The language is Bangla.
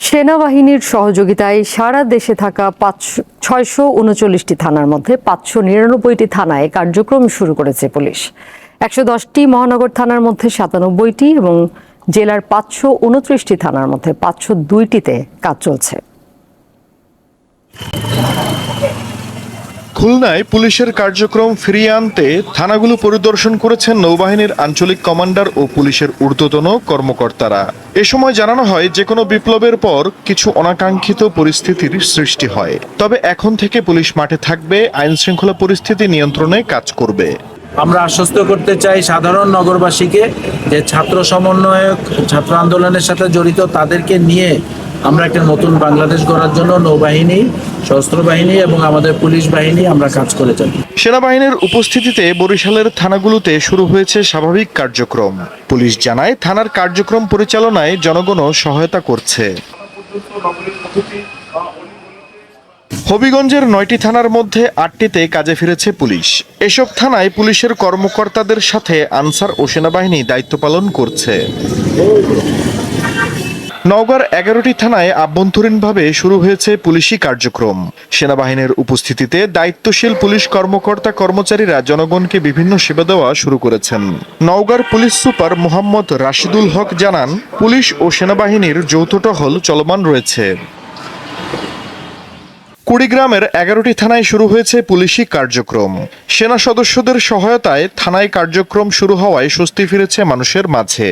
সেনাবাহিনীর সহযোগিতায় সারা দেশে থাকা 639টি থানার মধ্যে 599টি থানায় কার্যক্রম শুরু করেছে পুলিশ। 110টি মহানগর থানার মধ্যে 97টি এবং জেলার 529টি থানার মধ্যে 502টিতে কাজ চলছে। খুলনায় পুলিশের কার্যক্রম ফিরিয়ে আনতে থানাগুলো পরিদর্শন করেছেন নৌবাহিনীর আঞ্চলিক কমান্ডার ও পুলিশের ঊর্ধ্বতন কর্মকর্তারা। এ সময় জানানো হয়, যে কোনো বিপ্লবের পর কিছু অনাকাঙ্ক্ষিত পরিস্থিতির সৃষ্টি হয়, তবে এখন থেকে পুলিশ মাঠে থাকবে, আইন শৃঙ্খলা পরিস্থিতি নিয়ন্ত্রণে কাজ করবে। আমরা আশ্বস্ত করতে চাই সাধারণ নগরবাসীকে যে ছাত্র সমন্বয়ক, ছাত্র আন্দোলনের সাথে জড়িত তাদেরকে নিয়ে আমরা একটা নতুন বাংলাদেশ গড়ার জন্য নৌবাহিনী, সশস্ত্র বাহিনী এবং আমাদের পুলিশ বাহিনী আমরা কাজ করে যাই। সেনাবাহিনীর উপস্থিতিতে বরিশালের থানাগুলোতে শুরু হয়েছে স্বাভাবিক কার্যক্রম। পুলিশ জানায়, থানার কার্যক্রম পরিচালনায় জনগণও সহায়তা করছে। হবিগঞ্জের 9টি থানার মধ্যে 8টিতে কাজে ফিরেছে পুলিশ। এসব থানায় পুলিশের কর্মকর্তাদের সাথে আনসার ও সেনাবাহিনী দায়িত্ব পালন করছে। নওগাঁর 11টি থানায় আভ্যন্তরীণভাবে শুরু হয়েছে পুলিশি কার্যক্রম। সেনাবাহিনীর উপস্থিতিতে দায়িত্বশীল পুলিশ কর্মকর্তা কর্মচারীরা জনগণকে বিভিন্ন সেবা দেওয়া শুরু করেছেন। নওগাঁর পুলিশ সুপার মোহাম্মদ রাশিদুল হক জানান, পুলিশ ও সেনাবাহিনীর যৌথ টহল চলমান রয়েছে। কুড়িগ্রামের 11টি থানায় শুরু হয়েছে পুলিশি কার্যক্রম। সেনা সদস্যদের সহায়তায় থানায় কার্যক্রম শুরু হওয়ায় স্বস্তি ফিরেছে মানুষের মাঝে।